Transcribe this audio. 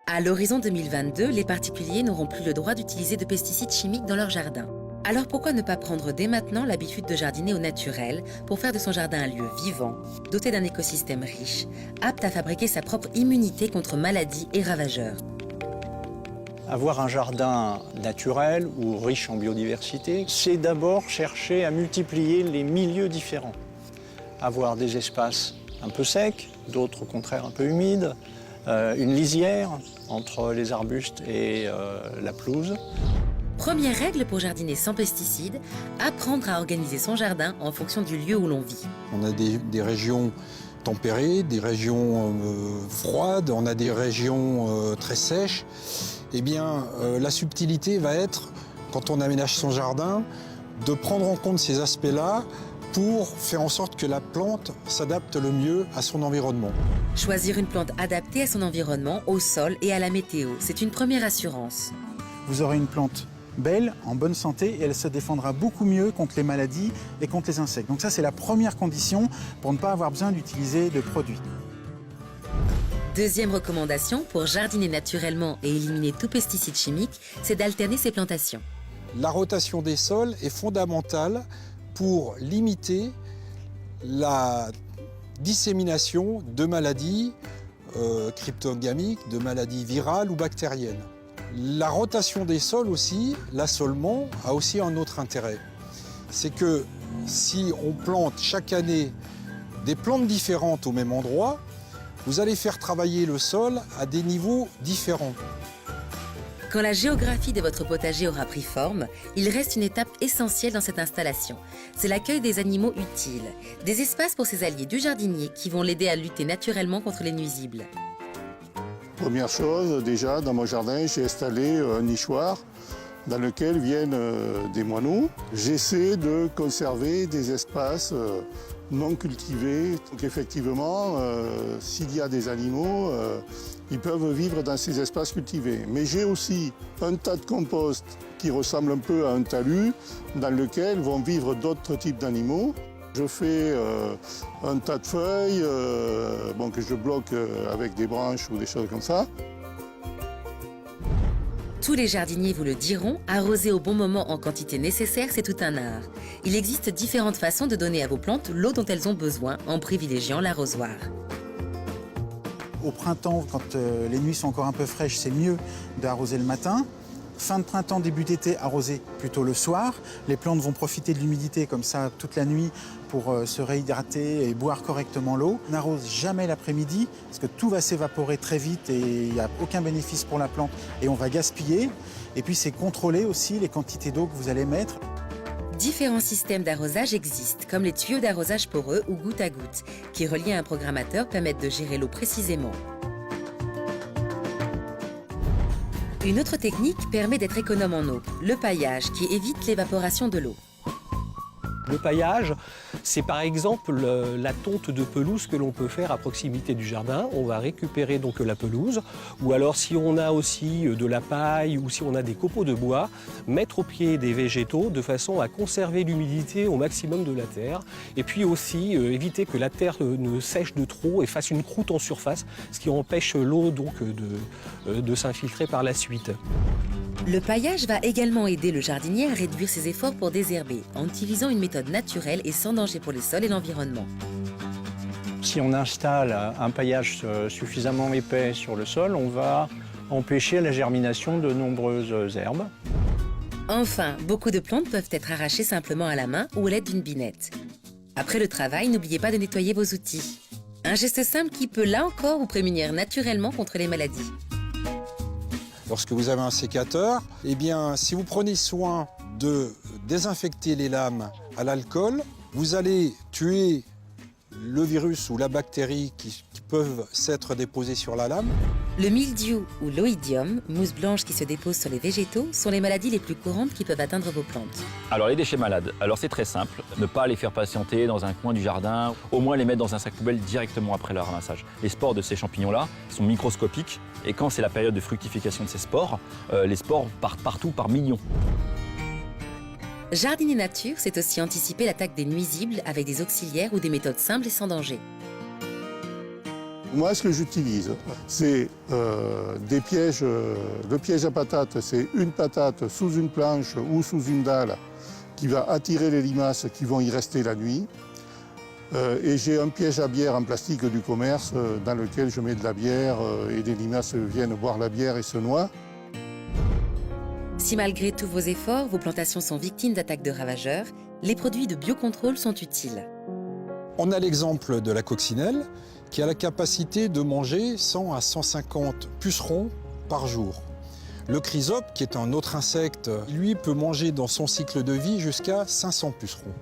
À l'horizon 2022, les particuliers n'auront plus le droit d'utiliser de pesticides chimiques dans leur jardin. Alors pourquoi ne pas prendre dès maintenant l'habitude de jardiner au naturel pour faire de son jardin un lieu vivant, doté d'un écosystème riche, apte à fabriquer sa propre immunité contre maladies et ravageurs. Avoir un jardin naturel ou riche en biodiversité, c'est d'abord chercher à multiplier les milieux différents. Avoir des espaces un peu secs, d'autres au contraire un peu humides, une lisière entre les arbustes et la pelouse. Première règle pour jardiner sans pesticides, apprendre à organiser son jardin en fonction du lieu où l'on vit. On a des régions tempérées, des régions froides, on a des régions très sèches. Eh bien, la subtilité va être, quand on aménage son jardin, de prendre en compte ces aspects-là pour faire en sorte que la plante s'adapte le mieux à son environnement. Choisir une plante adaptée à son environnement, au sol et à la météo, c'est une première assurance. Vous aurez une plante belle, en bonne santé, et elle se défendra beaucoup mieux contre les maladies et contre les insectes. Donc ça, c'est la première condition pour ne pas avoir besoin d'utiliser de produits. Deuxième recommandation, pour jardiner naturellement et éliminer tout pesticide chimique, c'est d'alterner ses plantations. La rotation des sols est fondamentale pour limiter la dissémination de maladies cryptogamiques, de maladies virales ou bactériennes. La rotation des sols aussi, l'assolement, a aussi un autre intérêt. C'est que si on plante chaque année des plantes différentes au même endroit, vous allez faire travailler le sol à des niveaux différents. Quand la géographie de votre potager aura pris forme, il reste une étape essentielle dans cette installation. C'est l'accueil des animaux utiles, des espaces pour ces alliés du jardinier qui vont l'aider à lutter naturellement contre les nuisibles. Première chose, déjà, dans mon jardin, j'ai installé un nichoir dans lequel viennent des moineaux. J'essaie de conserver des espaces non cultivés. Donc effectivement, s'il y a des animaux, ils peuvent vivre dans ces espaces cultivés. Mais j'ai aussi un tas de compost qui ressemble un peu à un talus, dans lequel vont vivre d'autres types d'animaux. Je fais un tas de feuilles que je bloque avec des branches ou des choses comme ça. Tous les jardiniers vous le diront, arroser au bon moment en quantité nécessaire, c'est tout un art. Il existe différentes façons de donner à vos plantes l'eau dont elles ont besoin en privilégiant l'arrosoir. Au printemps, quand les nuits sont encore un peu fraîches, c'est mieux d'arroser le matin. Fin de printemps, début d'été, arroser plutôt le soir. Les plantes vont profiter de l'humidité comme ça toute la nuit pour se réhydrater et boire correctement l'eau. On n'arrose jamais l'après-midi parce que tout va s'évaporer très vite et il n'y a aucun bénéfice pour la plante et on va gaspiller. Et puis c'est contrôler aussi les quantités d'eau que vous allez mettre. Différents systèmes d'arrosage existent, comme les tuyaux d'arrosage poreux ou goutte à goutte, qui reliés à un programmateur permettent de gérer l'eau précisément. Une autre technique permet d'être économe en eau, le paillage, qui évite l'évaporation de l'eau. Le paillage, c'est par exemple la tonte de pelouse que l'on peut faire à proximité du jardin. On va récupérer donc la pelouse, ou alors si on a aussi de la paille ou si on a des copeaux de bois, mettre au pied des végétaux de façon à conserver l'humidité au maximum de la terre. Et puis aussi éviter que la terre ne sèche de trop et fasse une croûte en surface, ce qui empêche l'eau donc de s'infiltrer par la suite. Le paillage va également aider le jardinier à réduire ses efforts pour désherber, en utilisant une méthode naturelle et sans danger pour les sols et l'environnement. Si on installe un paillage suffisamment épais sur le sol, on va empêcher la germination de nombreuses herbes. Enfin, beaucoup de plantes peuvent être arrachées simplement à la main ou à l'aide d'une binette. Après le travail, n'oubliez pas de nettoyer vos outils. Un geste simple qui peut, là encore, vous prémunir naturellement contre les maladies. Lorsque vous avez un sécateur, eh bien, si vous prenez soin de désinfecter les lames à l'alcool, vous allez tuer le virus ou la bactérie qui peuvent s'être déposés sur la lame. Le mildiou ou l'oïdium, mousse blanche qui se dépose sur les végétaux, sont les maladies les plus courantes qui peuvent atteindre vos plantes. Alors les déchets malades, alors c'est très simple, ne pas les faire patienter dans un coin du jardin, au moins les mettre dans un sac poubelle directement après le ramassage. Les spores de ces champignons-là sont microscopiques et quand c'est la période de fructification de ces spores, les spores partent partout par millions. Jardiner nature, c'est aussi anticiper l'attaque des nuisibles avec des auxiliaires ou des méthodes simples et sans danger. Moi, ce que j'utilise, c'est des pièges. Le piège à patates, c'est une patate sous une planche ou sous une dalle qui va attirer les limaces qui vont y rester la nuit. Et j'ai un piège à bière en plastique du commerce dans lequel je mets de la bière et les limaces viennent boire la bière et se noient. Si malgré tous vos efforts, vos plantations sont victimes d'attaques de ravageurs, les produits de biocontrôle sont utiles. On a l'exemple de la coccinelle qui a la capacité de manger 100 à 150 pucerons par jour. Le chrysope, qui est un autre insecte, lui peut manger dans son cycle de vie jusqu'à 500 pucerons.